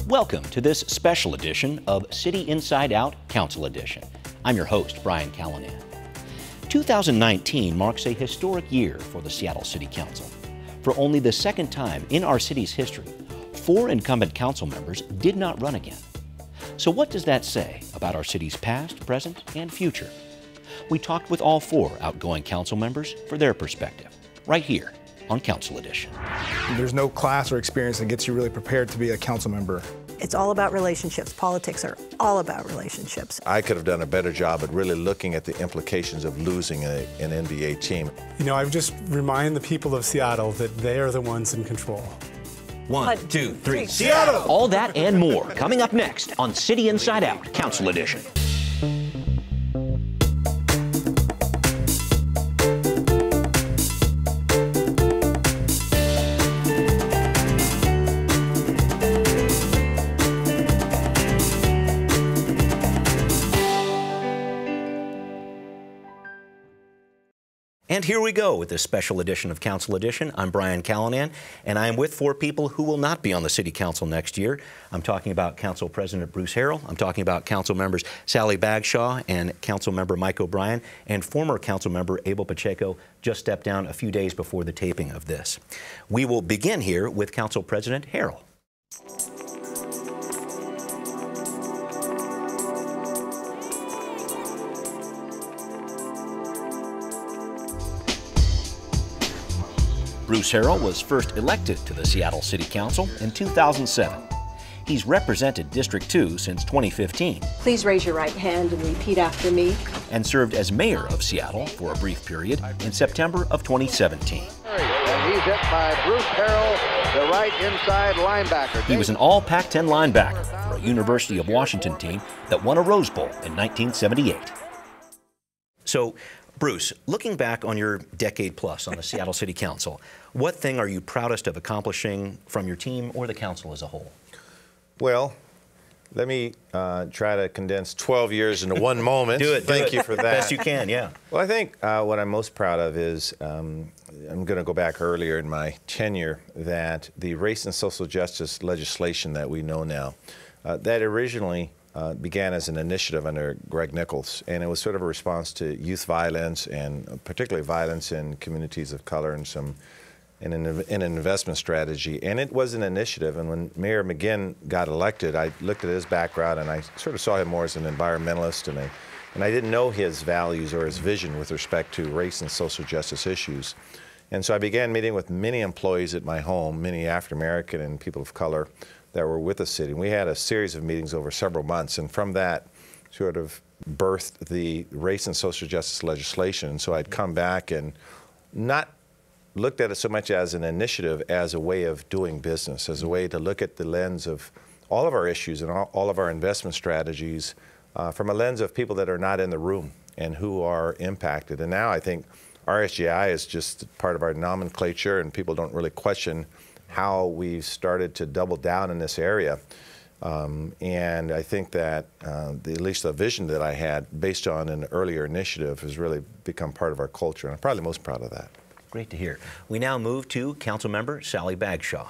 Welcome to this special edition of City Inside Out Council Edition. I'm your host, Brian Callanan. 2019 marks a historic year for the Seattle City Council. For only the second time in our city's history, 4 incumbent council members did not run again. So what does that say about our city's past, present, and future? We talked with all 4 outgoing council members for their perspective, right here on Council Edition. There's no class or experience that gets you really prepared to be a council member. It's all about relationships. Politics are all about relationships. I could have done a better job at really looking at the implications of losing an NBA team. You know, I would just remind the people of Seattle that they are the ones in control. 1, 2, 3, Seattle! All that and more coming up next on City Inside Out Council Edition. And here we go with this special edition of Council Edition. I'm Brian Callanan, and I am with 4 people who will not be on the City Council next year. I'm talking about Council President Bruce Harrell. I'm talking about Councilmembers Sally Bagshaw and Councilmember Mike O'Brien, and former Councilmember Abel Pacheco just stepped down a few days before the taping of this. We will begin here with Council President Harrell. Bruce Harrell was first elected to the Seattle City Council in 2007. He's represented District 2 since 2015. Please raise your right hand and repeat after me. And served as mayor of Seattle for a brief period in September of 2017. And he's hit by Bruce Harrell, the right inside linebacker. He was an all Pac-10 linebacker for a University of Washington team that won a Rose Bowl in 1978. So, Bruce, looking back on your decade plus on the Seattle City Council, what thing are you proudest of accomplishing from your team or the council as a whole? Well, let me try to condense 12 years into one moment. Do it. Thank you for that. Best you can, yeah. Well, I think what I'm most proud of is, I'm going to go back earlier in my tenure, that the race and social justice legislation that we know now, that originally began as an initiative under Greg Nichols, and it was sort of a response to youth violence and particularly violence in communities of color and an investment strategy. And it was an initiative, and when Mayor McGinn got elected, I looked at his background and I sort of saw him more as an environmentalist, and I didn't know his values or his vision with respect to race and social justice issues. And so I began meeting with many employees at my home, many African American and people of color, that were with the city. We had a series of meetings over several months, and from that sort of birthed the race and social justice legislation. And so I'd come back and not looked at it so much as an initiative as a way of doing business, as a way to look at the lens of all of our issues and all of our investment strategies from a lens of people that are not in the room and who are impacted. And now I think RSGI is just part of our nomenclature, and people don't really question how we've started to double down in this area. And I think that at least the vision that I had based on an earlier initiative has really become part of our culture, and I'm probably most proud of that. Great to hear. We now move to Councilmember Sally Bagshaw.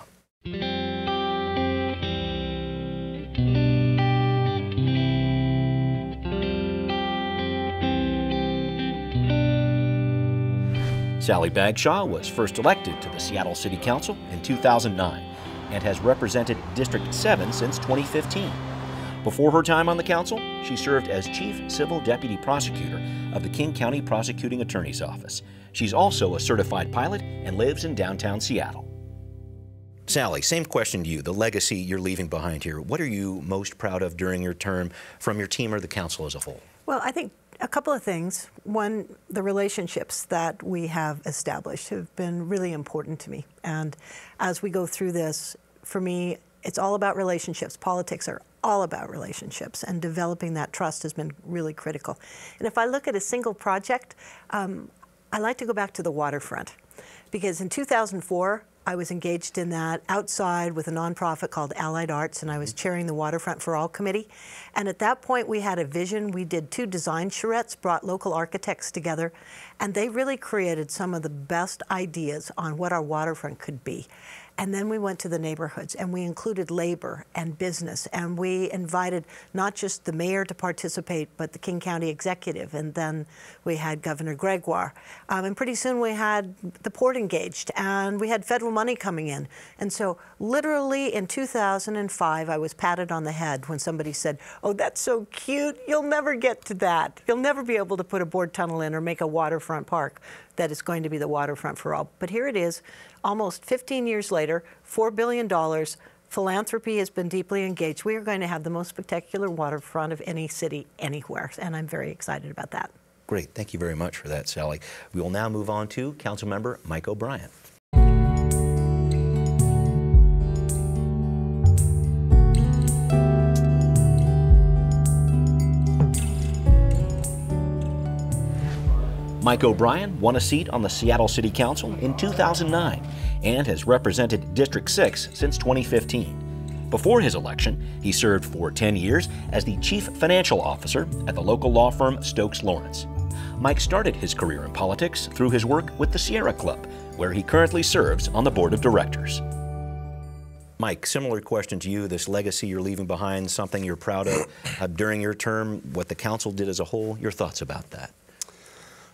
Sally Bagshaw was first elected to the Seattle City Council in 2009 and has represented District 7 since 2015. Before her time on the council, she served as Chief Civil Deputy Prosecutor of the King County Prosecuting Attorney's Office. She's also a certified pilot and lives in downtown Seattle. Sally, same question to you, the legacy you're leaving behind here. What are you most proud of during your term from your team or the council as a whole? Well, I think a couple of things. One, the relationships that we have established have been really important to me. And as we go through this, for me, it's all about relationships. Politics are all about relationships, and developing that trust has been really critical. And if I look at a single project, I like to go back to the waterfront, because in 2004, I was engaged in that outside with a nonprofit called Allied Arts, and I was chairing the Waterfront for All committee. And at that point, we had a vision. We did 2 design charrettes, brought local architects together, and they really created some of the best ideas on what our waterfront could be. And then we went to the neighborhoods, and we included labor and business, and we invited not just the mayor to participate, but the King County executive, and then we had Governor Gregoire. And pretty soon we had the port engaged, and we had federal money coming in. And so literally in 2005, I was patted on the head when somebody said, "Oh, that's so cute. You'll never get to that. You'll never be able to put a board tunnel in or make a waterfront park that is going to be the waterfront for all." But here it is, almost 15 years later, $4 billion. Philanthropy has been deeply engaged. We are going to have the most spectacular waterfront of any city anywhere, and I'm very excited about that. Great. Thank you very much for that, Sally. We will now move on to Councilmember Mike O'Brien. Mike O'Brien won a seat on the Seattle City Council in 2009 and has represented District 6 since 2015. Before his election, he served for 10 years as the Chief Financial Officer at the local law firm Stokes Lawrence. Mike started his career in politics through his work with the Sierra Club, where he currently serves on the board of directors. Mike, similar question to you, this legacy you're leaving behind, something you're proud of during your term, what the council did as a whole, your thoughts about that?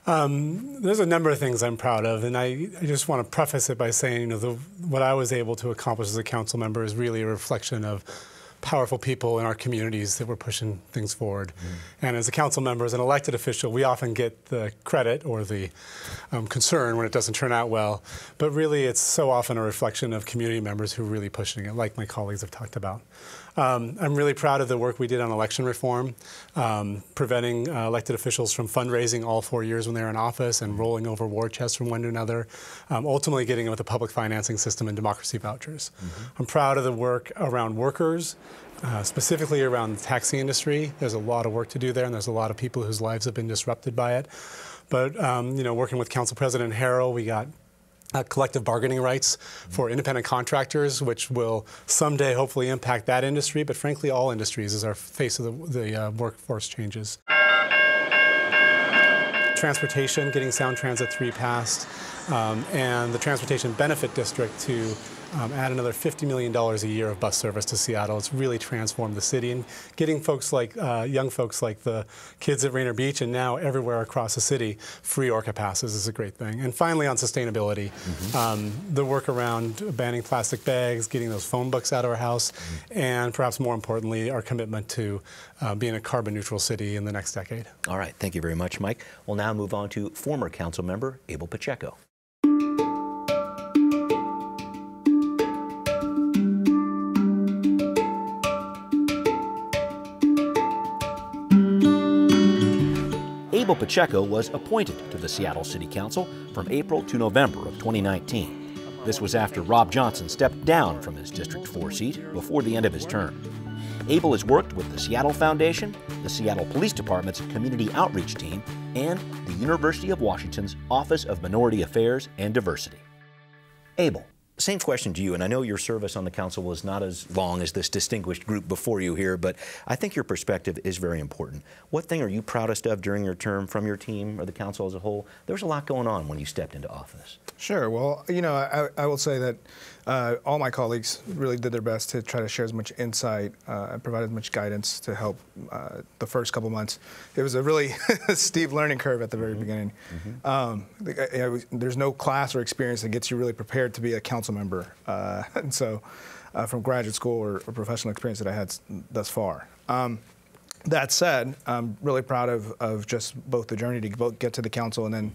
There's a number of things I'm proud of, and I just want to preface it by saying, what I was able to accomplish as a council member is really a reflection of powerful people in our communities that were pushing things forward. And as a council member, as an elected official, we often get the credit or the concern when it doesn't turn out well, but really it's so often a reflection of community members who are really pushing it, like my colleagues have talked about. I'm really proud of the work we did on election reform, preventing elected officials from fundraising all 4 years when they were in office and rolling over war chests from one to another, ultimately getting with a public financing system and democracy vouchers. I'm proud of the work around workers, specifically around the taxi industry. There's a lot of work to do there, and there's a lot of people whose lives have been disrupted by it. But working with Council President Harrell, we got collective bargaining rights for independent contractors, which will someday hopefully impact that industry, but frankly all industries as our face of the workforce changes. Transportation, getting Sound Transit 3 passed, and the Transportation Benefit District to add another $50 million a year of bus service to Seattle. It's really transformed the city, and getting folks like young folks like the kids at Rainier Beach and now everywhere across the city free Orca passes is a great thing. And finally, on sustainability, the work around banning plastic bags, getting those phone books out of our house, and perhaps more importantly, our commitment to being a carbon neutral city in the next decade. All right, thank you very much, Mike. We'll now move on to former council member Abel Pacheco. Abel Pacheco was appointed to the Seattle City Council from April to November of 2019. This was after Rob Johnson stepped down from his District 4 seat before the end of his term. Abel has worked with the Seattle Foundation, the Seattle Police Department's Community Outreach Team, and the University of Washington's Office of Minority Affairs and Diversity. Abel, same question to you, and I know your service on the council was not as long as this distinguished group before you here, but I think your perspective is very important. What thing are you proudest of during your term from your team or the council as a whole? There was a lot going on when you stepped into office. Sure. Well, I will say that all my colleagues really did their best to try to share as much insight and provide as much guidance to help the first couple months. It was a really steep learning curve at the very beginning. There's no class or experience that gets you really prepared to be a council member. And so from graduate school or professional experience that I had thus far. That said, I'm really proud of just both the journey to get to the council and then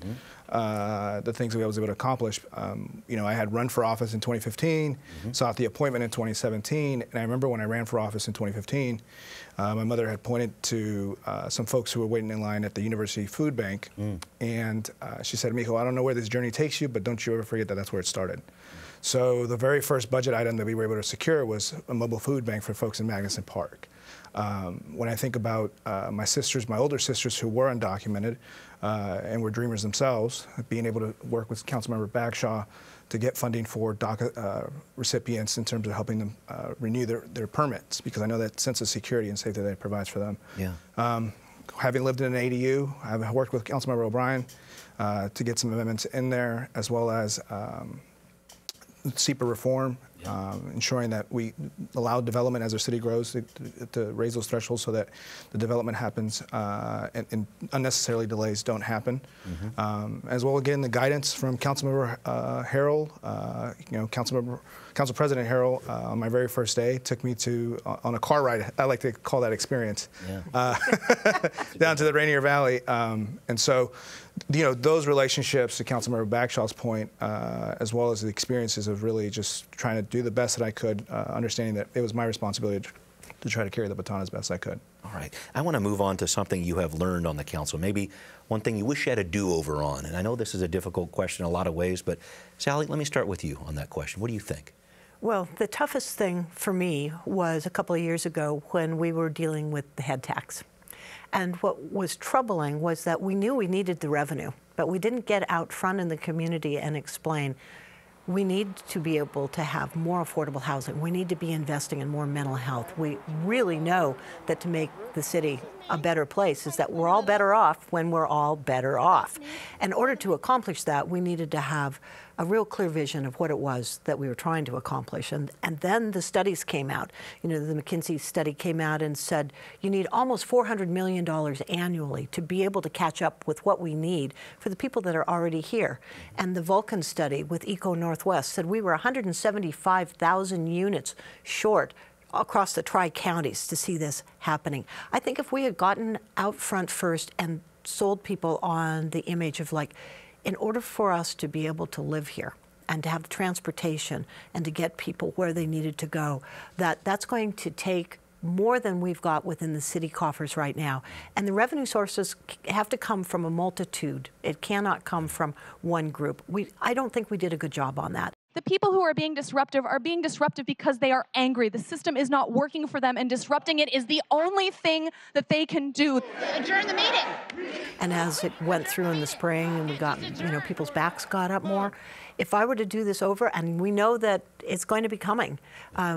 the things that I was able to accomplish. I had run for office in 2015, sought the appointment in 2017, and I remember when I ran for office in 2015, my mother had pointed to some folks who were waiting in line at the University Food Bank, and she said, "Mijo, I don't know where this journey takes you, but don't you ever forget that that's where it started." So the very first budget item that we were able to secure was a mobile food bank for folks in Magnuson Park. When I think about my older sisters who were undocumented and were dreamers themselves, being able to work with Councilmember Bagshaw to get funding for DACA recipients in terms of helping them renew their permits, because I know that sense of security and safety that it provides for them. Yeah. Having lived in an ADU, I've worked with Councilmember O'Brien to get some amendments in there, as well as SEPA reform ensuring that we allow development as our city grows to raise those thresholds so that the development happens and unnecessarily delays don't happen. As well, again, the guidance from Councilmember Harrell, Council President Harrell, on my very first day, took me on a car ride. I like to call that experience, down to the Rainier Valley. And so, those relationships, to Councilmember Bagshaw's point, as well as the experiences of really just trying to do the best that I could, understanding that it was my responsibility to try to carry the baton as best I could. All right. I want to move on to something you have learned on the council, maybe one thing you wish you had a do-over on. And I know this is a difficult question in a lot of ways, but Sally, let me start with you on that question. What do you think? Well, the toughest thing for me was a couple of years ago when we were dealing with the head tax. And what was troubling was that we knew we needed the revenue, but we didn't get out front in the community and explain we need to be able to have more affordable housing. We need to be investing in more mental health. We really know that to make the city a better place is that we're all better off when we're all better off. In order to accomplish that, we needed to have a real clear vision of what it was that we were trying to accomplish. And then the studies came out. The McKinsey study came out and said you need almost $400 million annually to be able to catch up with what we need for the people that are already here. And the Vulcan study with Eco Northwest said we were 175,000 units short across the tri-counties to see this happening. I think if we had gotten out front first and sold people on the image of in order for us to be able to live here and to have transportation and to get people where they needed to go, that's going to take more than we've got within the city coffers right now. And the revenue sources have to come from a multitude. It cannot come from one group. I don't think we did a good job on that. The people who are being disruptive because they are angry. The system is not working for them, and disrupting it is the only thing that they can do. Adjourn the meeting. And as it went through in the spring and we got, people's backs got up more, if I were to do this over, and we know that it's going to be coming,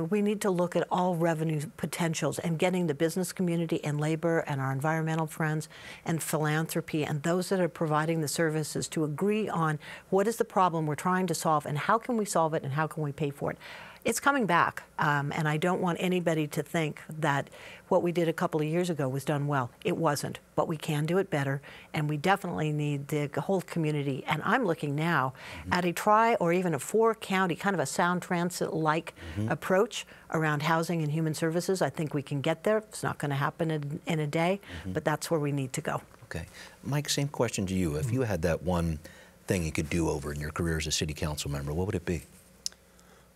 we need to look at all revenue potentials and getting the business community and labor and our environmental friends and philanthropy and those that are providing the services to agree on what is the problem we're trying to solve and how can we solve it and how can we pay for it. It's coming back, and I don't want anybody to think that what we did a couple of years ago was done well. It wasn't, but we can do it better, and we definitely need the whole community. And I'm looking now at a tri- or even a four-county, kind of a Sound Transit-like approach around housing and human services. I think we can get there. It's not going to happen in a day, but that's where we need to go. Okay. Mike, same question to you. If you had that one thing you could do over in your career as a city council member, what would it be?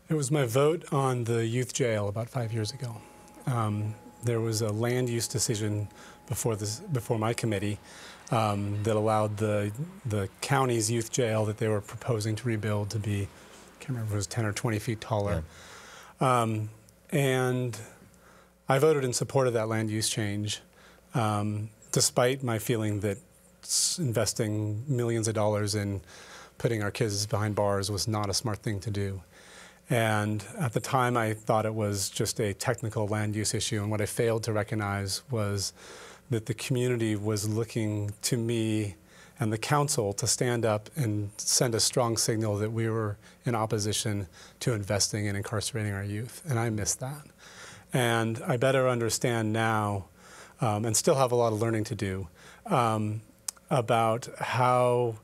It was my vote on the youth jail about 5 years ago. There was a land use decision before my committee that allowed the county's youth jail that they were proposing to rebuild to be, I can't remember if it was 10 or 20 feet taller. Yeah. And I voted in support of that land use change, despite my feeling that investing millions of dollars in putting our kids behind bars was not a smart thing to do. And at the time, I thought it was just a technical land use issue. And what I failed to recognize was that the community was looking to me and the council to stand up and send a strong signal that we were in opposition to investing in incarcerating our youth. And I missed that. And I better understand now, and still have a lot of learning to do, about how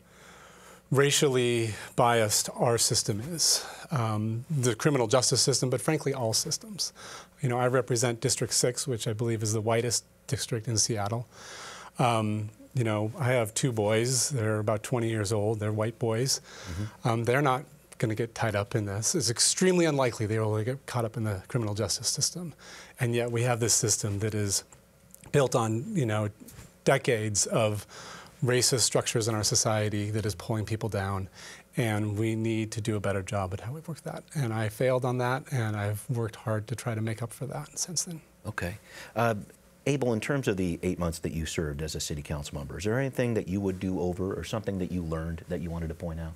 racially biased our system is, the criminal justice system, but frankly, all systems. I represent District 6, which I believe is the whitest district in Seattle. I have two boys. They're about 20 years old. They're white boys. They're not going to get tied up in this. It's extremely unlikely they will get caught up in the criminal justice system. And yet we have this system that is built on, decades of racist structures in our society that is pulling people down, and we need to do a better job at how we work that. And I failed on that, and I've worked hard to try to make up for that since then. Okay. Abel, in terms of the 8 months that you served as a city council member, is there anything that you would do over or something that you learned that you wanted to point out?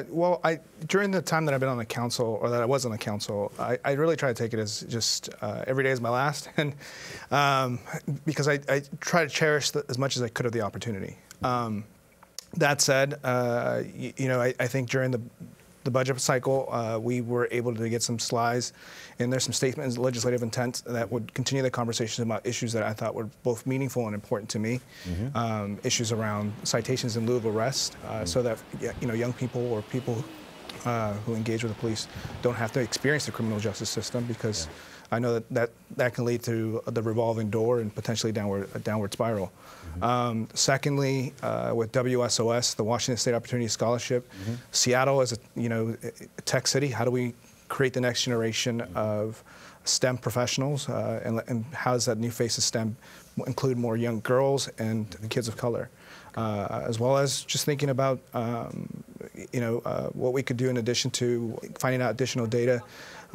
Well, during the time that I've been on the council, or that I was on the council, I really try to take it as just every day is my last, and because I try to cherish as much as I could of the opportunity. That said, I think during the budget cycle, we were able to get some slides, and there's some statements, legislative intent that would continue the conversation about issues that I thought were both meaningful and important to me. Issues around citations in lieu of arrest, so that young people or people who engage with the police don't have to experience the criminal justice system, because I know that can lead to the revolving door and potentially a downward spiral. Secondly, with WSOS, the Washington State Opportunity Scholarship, Seattle is a tech city. How do we create the next generation of STEM professionals, and how does that new face of STEM include more young girls and kids of color, as well as just thinking about what we could do in addition to finding out additional data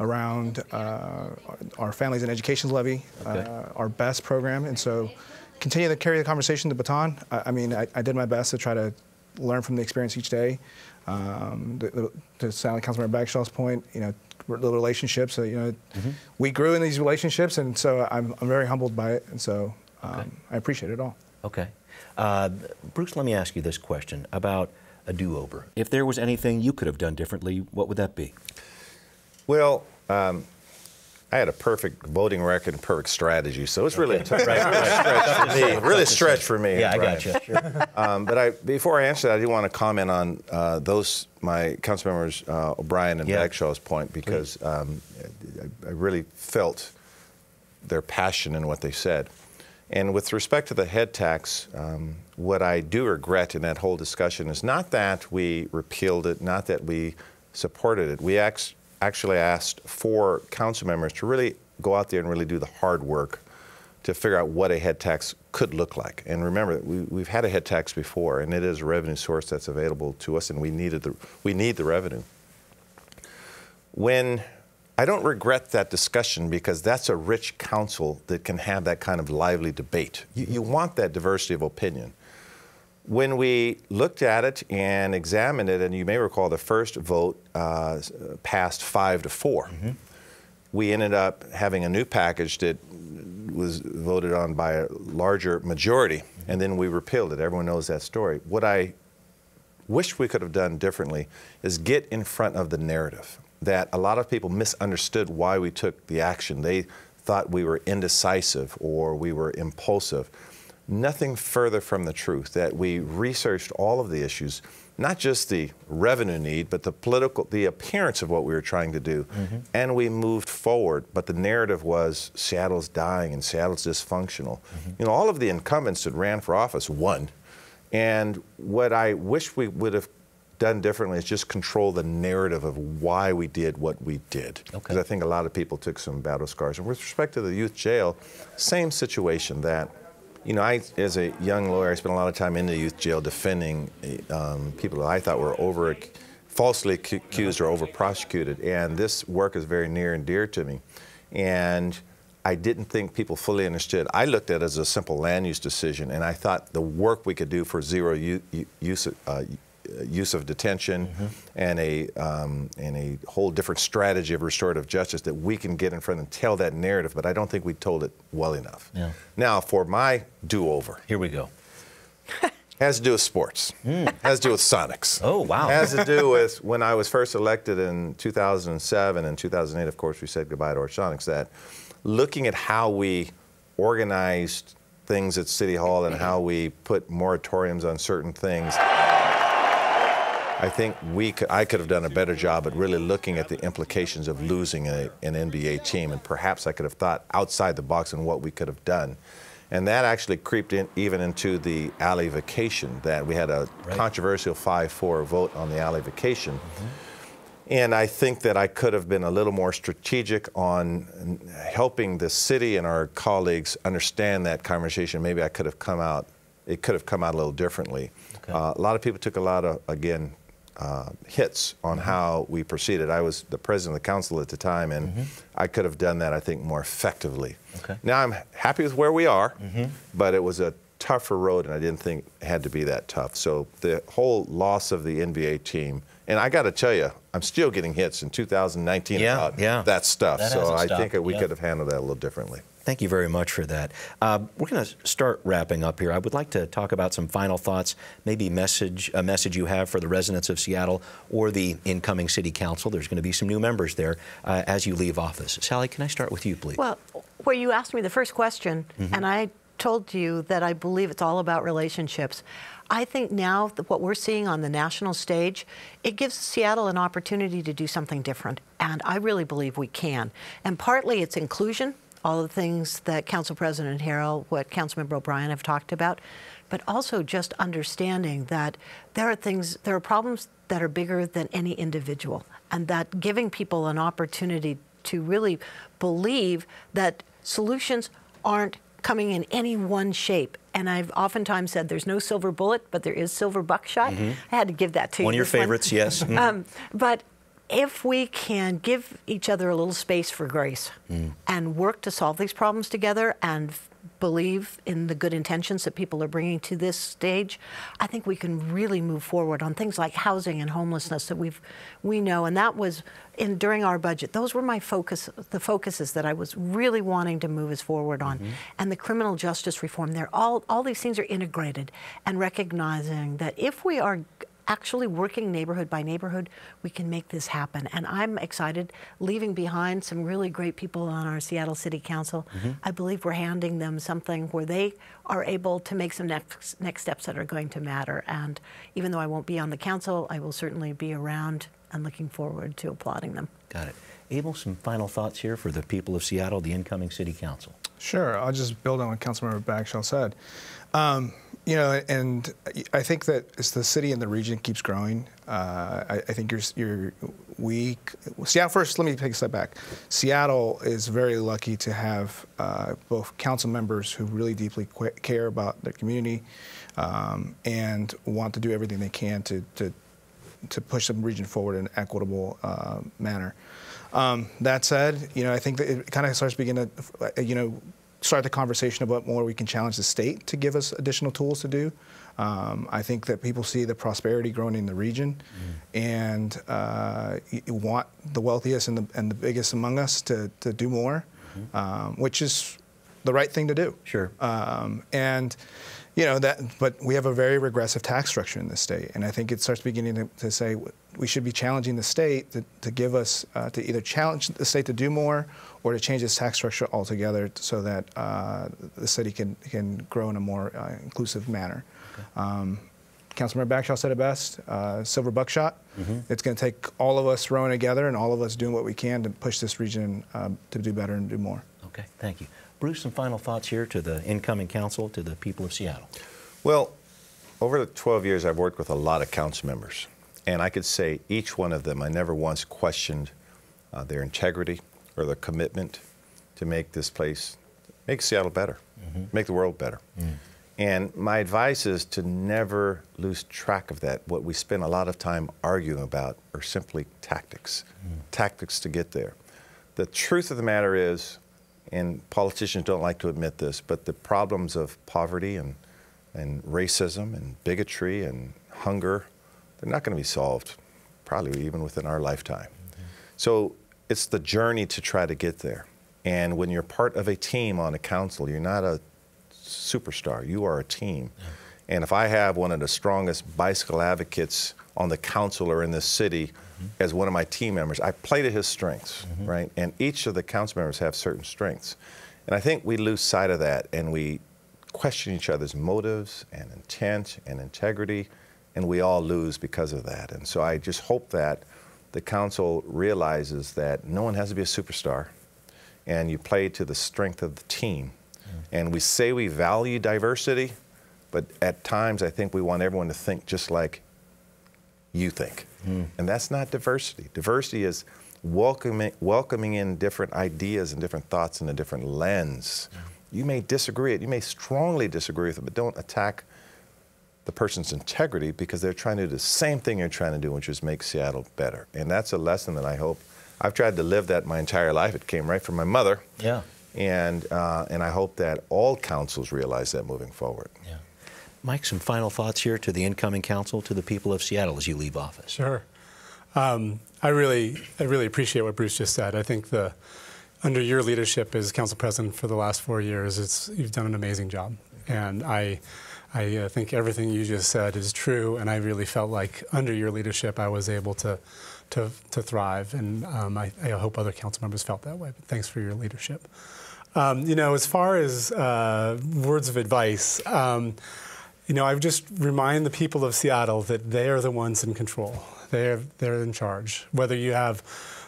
around our Families and Education Levy, our BEST program, and so continue to carry the conversation, the baton. I did my best to try to learn from the experience each day. To Sally, Councilmember Bagshaw's point, the relationships. We grew in these relationships, and so I'm very humbled by it, and so I appreciate it all. Okay, Bruce, let me ask you this question about a do-over. If there was anything you could have done differently, what would that be? Well, I had a perfect voting record and perfect strategy, so it's really a stretch for me. Really a stretch for me. Yeah, I got you. Sure. But before I answer that, I do want to comment on my Councilmembers O'Brien and Bagshaw's point, because I really felt their passion in what they said. And with respect to the head tax, what I do regret in that whole discussion is not that we repealed it, not that we supported it. We actually asked 4 council members to really go out there and really do the hard work to figure out what a head tax could look like. And remember, we've had a head tax before, and it is a revenue source that's available to us, and we need the revenue. I don't regret that discussion, because that's a rich council that can have that kind of lively debate. You want that diversity of opinion. When we looked at it and examined it, and you may recall the first vote passed 5-4. We ended up having a new package that was voted on by a larger majority, and then we repealed it. Everyone knows that story. What I wish we could have done differently is get in front of the narrative that a lot of people misunderstood why we took the action. They thought we were indecisive or we were impulsive. Nothing further from the truth, that we researched all of the issues, not just the revenue need, but the appearance of what we were trying to do, and we moved forward. But the narrative was Seattle's dying and Seattle's dysfunctional. All of the incumbents that ran for office won, and what I wish we would have done differently is just control the narrative of why we did what we did. Because I think a lot of people took some battle scars. And with respect to the youth jail, same situation. That as a young lawyer, I spent a lot of time in the youth jail defending people that I thought were falsely accused or over-prosecuted. And this work is very near and dear to me. And I didn't think people fully understood. I looked at it as a simple land use decision, and I thought the work we could do for zero use of detention and a whole different strategy of restorative justice, that we can get in front and tell that narrative, but I don't think we told it well enough. Now, for my do-over. Here we go. Has to do with sports. Has to do with Sonics. Oh, wow. Has to do with when I was first elected in 2007 and 2008, of course, we said goodbye to our Sonics, that looking at how we organized things at City Hall and how we put moratoriums on certain things, I think I could have done a better job at really looking at the implications of losing an NBA team, and perhaps I could have thought outside the box on what we could have done. And that actually creeped in even into the alley vacation, that we had a controversial 5-4 vote on the alley vacation. And I think that I could have been a little more strategic on helping the city and our colleagues understand that conversation. Maybe it could have come out a little differently. A lot of people took a lot of, again, hits on how we proceeded. I was the president of the council at the time, and I could have done that, I think, more effectively. Now I'm happy with where we are, but it was a tougher road, and I didn't think it had to be that tough. So the whole loss of the NBA team, and I got to tell you, I'm still getting hits in 2019 about that stuff. That so I stopped. think we could have handled that a little differently. Thank you very much for that. We're going to start wrapping up here. I would like to talk about some final thoughts, maybe a message you have for the residents of Seattle or the incoming City Council. There's going to be some new members there as you leave office. Sally, can I start with you, please? Well, where you asked me the first question, and I told you that I believe it's all about relationships. I think now that what we're seeing on the national stage, it gives Seattle an opportunity to do something different, and I really believe we can. And partly it's inclusion, all the things that Council President Harrell, what Councilmember O'Brien have talked about, but also just understanding that there are problems that are bigger than any individual, and that giving people an opportunity to really believe that solutions aren't coming in any one shape. And I've oftentimes said there's no silver bullet, but there is silver buckshot. I had to give that to you. One of your favorites, yes. But if we can give each other a little space for grace and work to solve these problems together and believe in the good intentions that people are bringing to this stage, I think we can really move forward on things like housing and homelessness that we know. And that was during our budget. Those were the focuses that I was really wanting to move us forward on. And the criminal justice reform, all these things are integrated, and recognizing that if we are actually working neighborhood by neighborhood, we can make this happen. And I'm excited, leaving behind some really great people on our Seattle City Council. I believe we're handing them something where they are able to make some next steps that are going to matter. And even though I won't be on the council, I will certainly be around and looking forward to applauding them. Got it. Abel, some final thoughts here for the people of Seattle, the incoming City Council. Sure. I'll just build on what Councilmember Bagshaw said. You know, and I think that as the city and the region keeps growing, I think Seattle, first, let me take a step back. Seattle is very lucky to have both council members who really deeply care about their community and want to do everything they can to push the region forward in an equitable manner. That said, you know, I think that it kind of starts beginning to, start the conversation about more we can challenge the state to give us additional tools to do. I think that people see the prosperity growing in the region and you want the wealthiest and the biggest among us to do more, which is the right thing to do. Sure. And but we have a very regressive tax structure in this state, and I think it starts beginning to say we should be challenging the state to give us to either challenge the state to do more or to change its tax structure altogether so that the city can grow in a more inclusive manner. Okay. Councilmember Bagshaw said it best, silver buckshot. It's going to take all of us rowing together and all of us doing what we can to push this region to do better and do more. Okay, thank you. Bruce, some final thoughts here to the incoming council, to the people of Seattle. Well, over the 12 years, I've worked with a lot of council members, and I could say each one of them, I never once questioned their integrity or their commitment to make this place, make Seattle better, make the world better. And my advice is to never lose track of that. What we spend a lot of time arguing about are simply tactics, tactics to get there. The truth of the matter is, and politicians don't like to admit this, but the problems of poverty and racism and bigotry and hunger, they're not going to be solved, probably even within our lifetime. So it's the journey to try to get there. And when you're part of a team on a council, you're not a superstar, you are a team. And if I have one of the strongest bicycle advocates on the council or in this city as one of my team members, I play to his strengths, right? And each of the council members have certain strengths. And I think we lose sight of that and we question each other's motives and intent and integrity, and we all lose because of that. And so I just hope that the council realizes that no one has to be a superstar, and you play to the strength of the team. And we say we value diversity, but at times I think we want everyone to think just like you think. And that's not diversity. Diversity is welcoming in different ideas and different thoughts in a different lens. You may disagree, you may strongly disagree with it, but don't attack the person's integrity because they're trying to do the same thing you're trying to do, which is make Seattle better. And that's a lesson that I hope, I've tried to live that my entire life. It came right from my mother. Yeah. And I hope that all councils realize that moving forward. Yeah. Mike, some final thoughts here to the incoming council, to the people of Seattle as you leave office. Sure. I I really appreciate what Bruce just said. I think under your leadership as council president for the last 4 years, you've done an amazing job. And I think everything you just said is true, and I really felt like under your leadership I was able to thrive, and I hope other council members felt that way. But thanks for your leadership. As far as words of advice, I would just remind the people of Seattle that they are the ones in control. They're in charge. Whether you have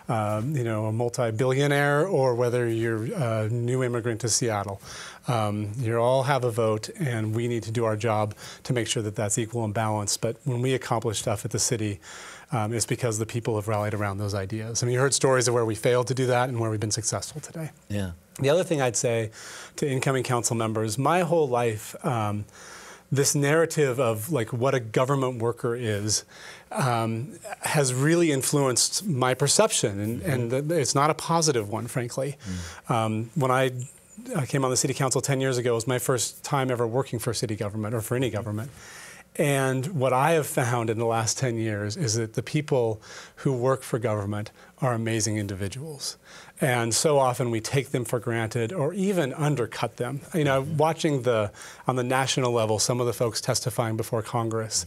a multi-billionaire or whether you're a new immigrant to Seattle, you all have a vote, and we need to do our job to make sure that that's equal and balanced. But when we accomplish stuff at the city, it's because the people have rallied around those ideas. I mean, you heard stories of where we failed to do that and where we've been successful today. Yeah. The other thing I'd say to incoming council members, my whole life, this narrative of like what a government worker is has really influenced my perception, and it's not a positive one, frankly. When I came on the city council 10 years ago, it was my first time ever working for city government or for any government. And what I have found in the last 10 years is that the people who work for government are amazing individuals. And so often we take them for granted or even undercut them. Watching on the national level, some of the folks testifying before Congress,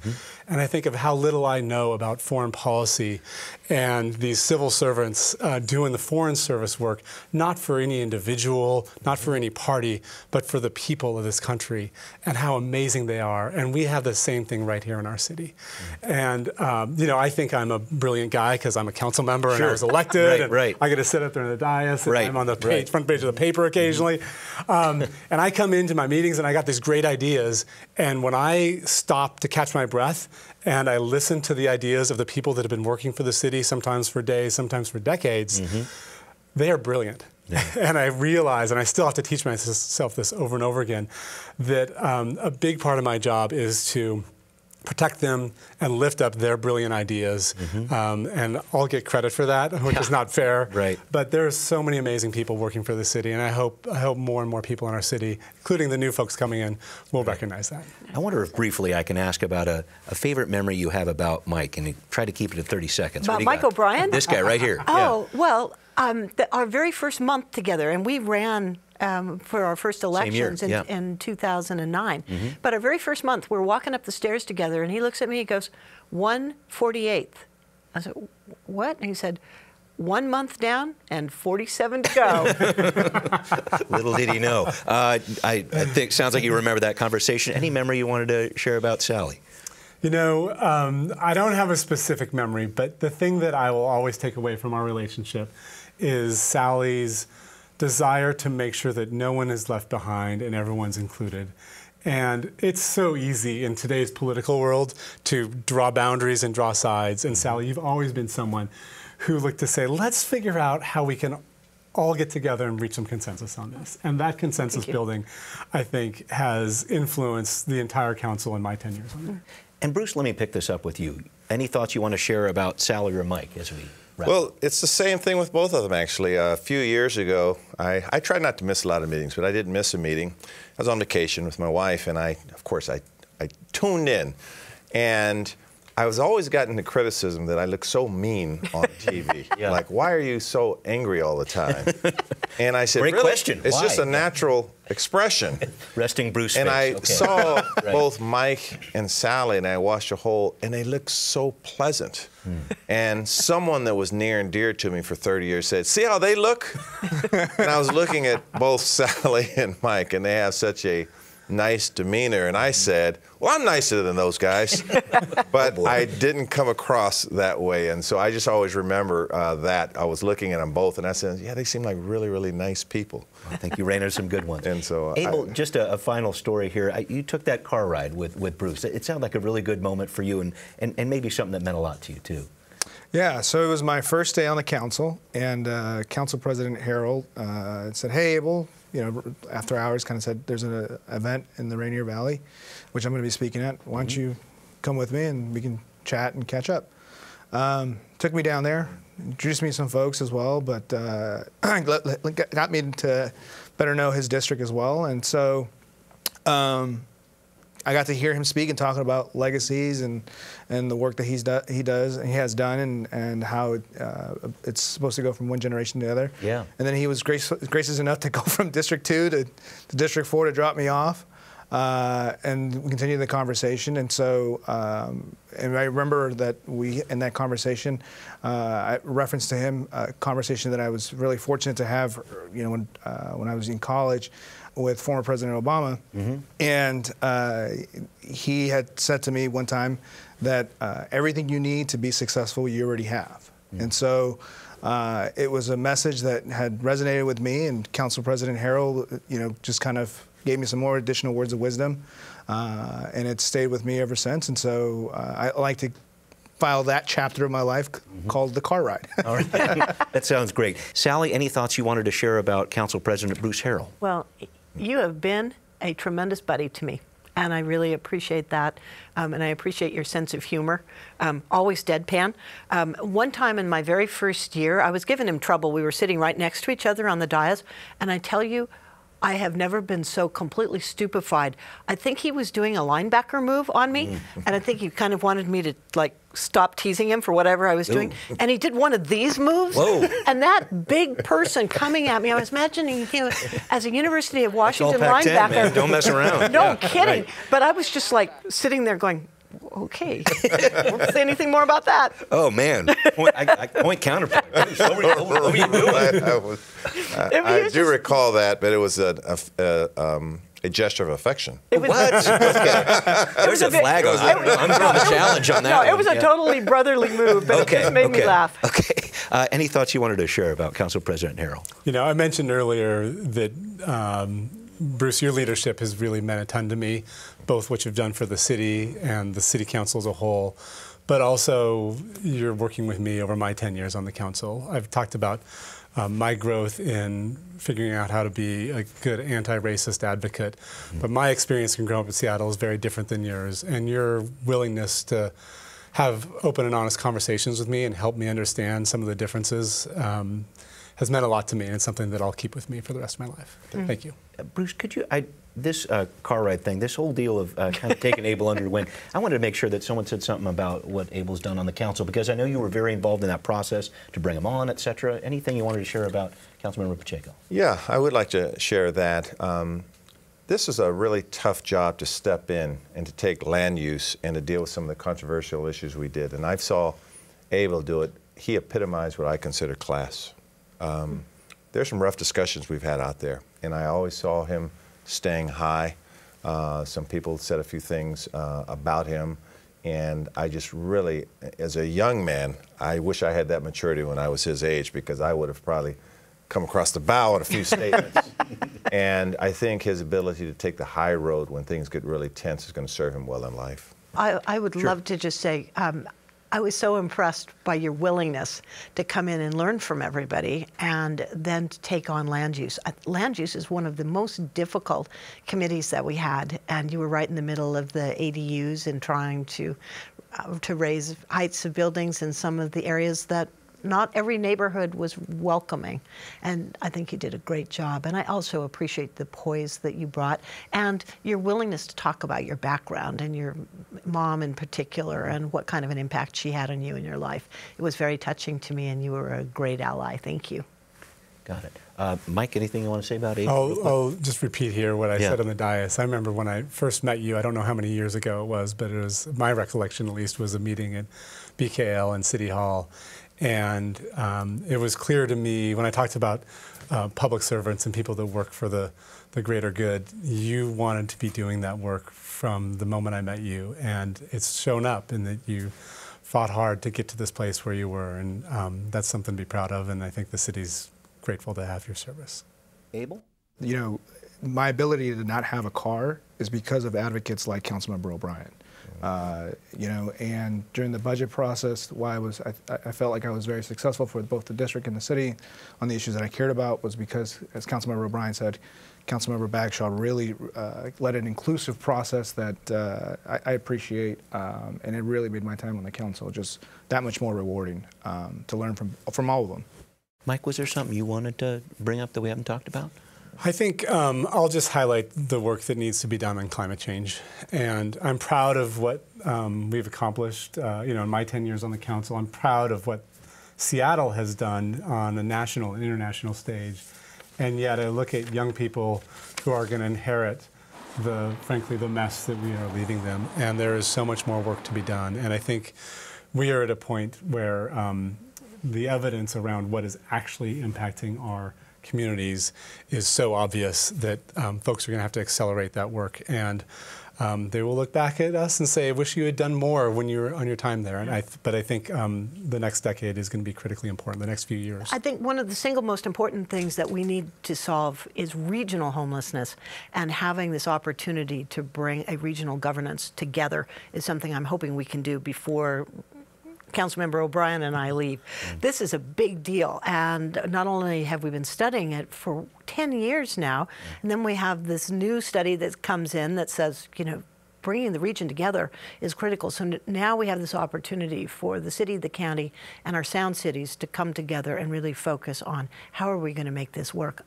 and I think of how little I know about foreign policy and these civil servants doing the foreign service work, not for any individual, not for any party, but for the people of this country, and how amazing they are. And we have the same thing right here in our city. And, I think I'm a brilliant guy because I'm a council member and I was elected. Right. I get to sit up there in the dais, and I'm on the front page of the paper occasionally. And I come into my meetings and I got these great ideas. And when I stop to catch my breath and I listen to the ideas of the people that have been working for the city, sometimes for days, sometimes for decades, they are brilliant. Yeah. And I realize, and I still have to teach myself this over and over again, that a big part of my job is to protect them and lift up their brilliant ideas. And I'll get credit for that, which is not fair. Right. But there's so many amazing people working for the city, and I hope more and more people in our city, including the new folks coming in, will recognize that. I wonder if briefly I can ask about a favorite memory you have about Mike, and try to keep it at 30 seconds. About Mike O'Brien? This guy right here. Well, our very first month together, and we ran for our first elections in 2009. But our very first month, we're walking up the stairs together, and he looks at me, he goes, 148th. I said, what? And he said, 1 month down and 47 to go. Little did he know. I think sounds like you remember that conversation. Any memory you wanted to share about Sally? I don't have a specific memory, but the thing that I will always take away from our relationship is Sally's desire to make sure that no one is left behind and everyone's included. And it's so easy in today's political world to draw boundaries and draw sides. And Sally, you've always been someone who looked to say, let's figure out how we can all get together and reach some consensus on this. And that consensus building, I think, has influenced the entire council in my 10 years on it. And Bruce, let me pick this up with you. Any thoughts you want to share about Sally or Mike as we wrap? Well, it's the same thing with both of them, actually. A few years ago, I tried not to miss a lot of meetings, but I did miss a meeting. I was on vacation with my wife, and of course, I tuned in. And I was always gotten the criticism that I look so mean on TV. Like, why are you so angry all the time? And I said, Great really? question. It's Why? just a natural expression. Resting Bruce And face. I saw both Mike and Sally, and I watched a whole, and they looked so pleasant. And someone that was near and dear to me for 30 years said, see how they look? And I was looking at both Sally and Mike, and they have such a nice demeanor, and I said, well, I'm nicer than those guys, but I didn't come across that way, and so I just always remember that. I was looking at them both, and I said, yeah, they seem like really, really nice people. I think you ran into some good ones. And so, Abel, just a final story here. You took that car ride with Bruce. It sounded like a really good moment for you, and maybe something that meant a lot to you, too. Yeah, so it was my first day on the council, and Council President Harrell said, hey, Abel, after hours, kind of said, there's an event in the Rainier Valley, which I'm going to be speaking at. Why don't you come with me and we can chat and catch up? Took me down there, introduced me to some folks as well, but got me to better know his district as well. And so I got to hear him speak and talking about legacies and the work that he has done and how it's supposed to go from one generation to the other. Yeah. And then he was gracious enough to go from District 2 to District 4 to drop me off. And we continued the conversation, and so and I remember that in that conversation, I referenced to him a conversation that I was really fortunate to have, when I was in college with former President Obama, and he had said to me one time that everything you need to be successful, you already have, and so. It was a message that had resonated with me, and Council President Harrell, just kind of gave me some more additional words of wisdom, and it's stayed with me ever since. And so I like to file that chapter of my life called the car ride. All right. That sounds great. Sally, any thoughts you wanted to share about Council President Bruce Harrell? Well, you have been a tremendous buddy to me. And I really appreciate that, and I appreciate your sense of humor, always deadpan. One time in my very first year, I was giving him trouble. We were sitting right next to each other on the dais, and I tell you, I have never been so completely stupefied. I think he was doing a linebacker move on me, and I think he kind of wanted me to stop teasing him for whatever I was doing. And he did one of these moves, and that big person coming at me, I was imagining him as a University of Washington linebacker. Man. Don't mess around. No kidding. Right. But I was just sitting there going, okay, won't say anything more about that. Oh, man. Point counterpoint. What were you doing? I do recall that, but it was a gesture of affection. It was There's a flag on that. I'm throwing the challenge on that. No, it was a totally brotherly move, but it just made me laugh. Okay. Any thoughts you wanted to share about Council President Harrell? I mentioned earlier that Bruce, your leadership has really meant a ton to me, both what you've done for the city and the city council as a whole, but also you're working with me over my 10 years on the council. I've talked about my growth in figuring out how to be a good anti-racist advocate, but my experience in growing up in Seattle is very different than yours, and your willingness to have open and honest conversations with me and help me understand some of the differences has meant a lot to me, and it's something that I'll keep with me for the rest of my life. Thank you. Bruce, could you, this car ride thing, this whole deal of kind of taking Abel under the wing, I wanted to make sure that someone said something about what Abel's done on the council, because I know you were very involved in that process to bring him on, et cetera. Anything you wanted to share about Councilmember Pacheco? Yeah, I would like to share that. This is a really tough job to step in and to take land use and to deal with some of the controversial issues we did. And I saw Abel do it. He epitomized what I consider class. There's some rough discussions we've had out there, and I always saw him staying high. Some people said a few things about him, and I just really, as a young man, I wish I had that maturity when I was his age, because I would have probably come across the bow in a few statements. And I think his ability to take the high road when things get really tense is going to serve him well in life. I would love to just say, I was so impressed by your willingness to come in and learn from everybody and then to take on land use. Land use is one of the most difficult committees that we had, and you were right in the middle of the ADUs and trying to raise heights of buildings in some of the areas that not every neighborhood was welcoming, and I think you did a great job. And I also appreciate the poise that you brought and your willingness to talk about your background and your mom in particular and what kind of an impact she had on you in your life. It was very touching to me, and you were a great ally. Thank you. Got it. Mike, anything you want to say about Abel? I'll just repeat here what I said on the dais. I remember when I first met you, I don't know how many years ago it was, but it was, my recollection at least, was a meeting at BKL in City Hall. And it was clear to me when I talked about public servants and people that work for the greater good, you wanted to be doing that work from the moment I met you. And it's shown up in that you fought hard to get to this place where you were. And that's something to be proud of. And I think the city's grateful to have your service. Abel? You know, my ability to not have a car is because of advocates like Councilmember O'Brien. You know, and during the budget process, why I felt like I was very successful for both the district and the city on the issues that I cared about was because, as Councilmember O'Brien said, Councilmember Bagshaw really led an inclusive process that I appreciate, and it really made my time on the council just that much more rewarding to learn from all of them. Mike, was there something you wanted to bring up that we haven't talked about? I think I'll just highlight the work that needs to be done on climate change. And I'm proud of what we've accomplished in my 10 years on the council. I'm proud of what Seattle has done on a national and international stage. And yet I look at young people who are going to inherit frankly, the mess that we are leaving them. And there is so much more work to be done. And I think we are at a point where the evidence around what is actually impacting our communities is so obvious that folks are going to have to accelerate that work. And they will look back at us and say, I wish you had done more when you were on your time there. And but I think the next decade is going to be critically important, the next few years. I think one of the single most important things that we need to solve is regional homelessness, and having this opportunity to bring a regional governance together is something I'm hoping we can do before Councilmember O'Brien and I leave. This is a big deal, and not only have we been studying it for 10 years now, and then we have this new study that comes in that says, bringing the region together is critical. So now we have this opportunity for the city, the county, and our sound cities to come together and really focus on how are we going to make this work.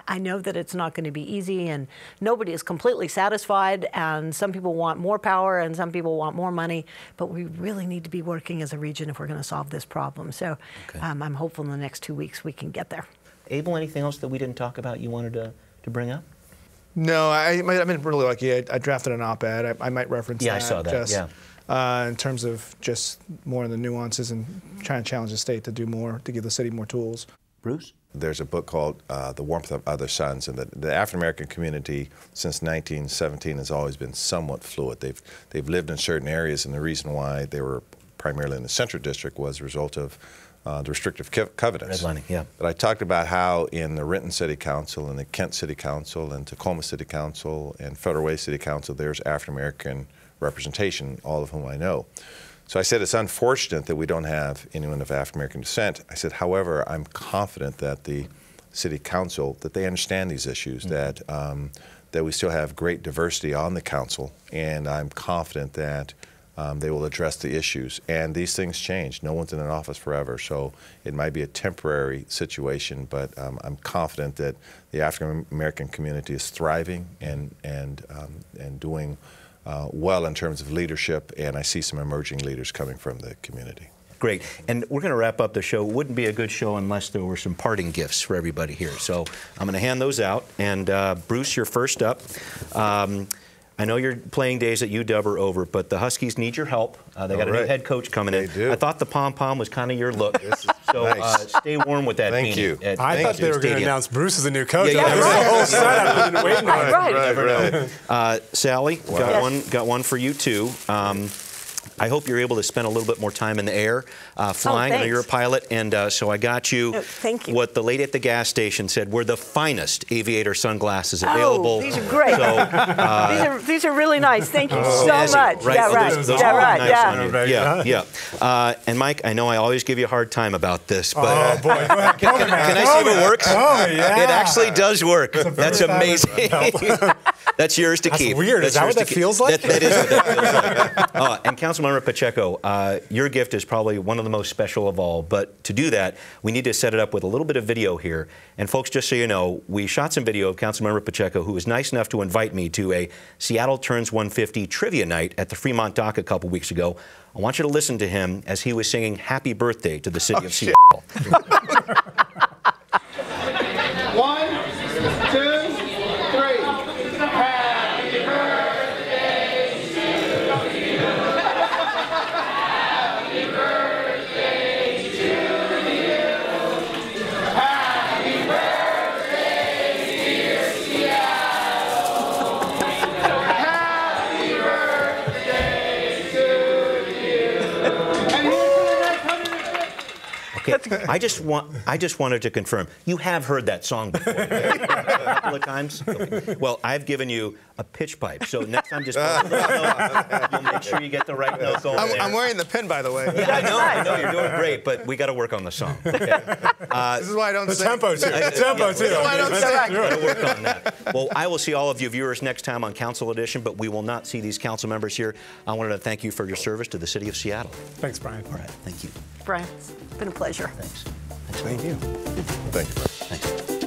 I know that it's not going to be easy, and nobody is completely satisfied, and some people want more power and some people want more money, but we really need to be working as a region if we're going to solve this problem. So I'm hopeful in the next 2 weeks we can get there. Abel, anything else that we didn't talk about you wanted to bring up? No, I've been really lucky. I drafted an op-ed. I might reference that. Yeah, I saw that, in terms of just more in the nuances and trying to challenge the state to do more, to give the city more tools. Bruce? There's a book called The Warmth of Other Suns, and the African-American community since 1917 has always been somewhat fluid. They've lived in certain areas, and the reason why they were primarily in the Central District was a result of the restrictive covenants. Redlining, yeah. But I talked about how in the Renton City Council and the Kent City Council and Tacoma City Council and Federal Way City Council, there's African-American representation, all of whom I know. So I said it's unfortunate that we don't have anyone of African-American descent. I said, however, I'm confident that the City Council, that they understand these issues, that we still have great diversity on the council, and I'm confident that they will address the issues. And these things change. No one's in an office forever, so it might be a temporary situation, but I'm confident that the African-American community is thriving and doing well in terms of leadership, and I see some emerging leaders coming from the community. Great. And we're going to wrap up the show. It wouldn't be a good show unless there were some parting gifts for everybody here. So I'm going to hand those out. And Bruce, you're first up. I know your playing days at UW are over, but the Huskies need your help. They got a new head coach coming in. They do. I thought the pom-pom was kind of your look. So nice. Stay warm with that. Thank you. I thought they were going to announce Bruce as a new coach. Yeah, There was a whole setup. I've been waiting on it. Right. Sally, got one for you too. I hope you're able to spend a little bit more time in the air flying. I know you're a pilot, and so I got you, thank you what the lady at the gas station said were the finest aviator sunglasses available. Oh, these are great. So, these are really nice. Thank you so much. Right? Yeah, right. Those Yeah, are right. nice Yeah. Yeah. And Mike, I know I always give you a hard time about this, but Oh, boy. Go ahead. can I see if it works? Oh, yeah. It actually does work. That's amazing. That's yours to keep. That's weird. Is that what that feels like? That is what that feels like. And Councilmember Pacheco, your gift is probably one of the most special of all. But to do that, we need to set it up with a little bit of video here. And folks, just so you know, we shot some video of Councilmember Pacheco, who was nice enough to invite me to a Seattle Turns 150 trivia night at the Fremont Dock a couple weeks ago. I want you to listen to him as he was singing Happy Birthday to the city of Seattle. 1, 2, 3. Happy birthday to you. Happy birthday to you. Happy birthday, dear Seattle. Happy birthday to you. And here's to the next 150. Okay, I just wanted to confirm. You have heard that song before, right? A couple of times? Okay. Well, I've given you a pitch pipe, so next time just you'll make sure you get the right note going there. I'm wearing the pin, by the way. Yeah, I know, you're doing great, but we got to work on the song. Okay? This is why I don't sing. Tempo, too. Tempo, too. This is why I don't sing. Got to work on that. Well, I will see all of you viewers next time on Council Edition, but we will not see these council members here. I wanted to thank you for your service to the city of Seattle. Thanks, Brian. All right, thank you. Brian, it's been a pleasure. Thanks. Thank you. Thank you. Thanks.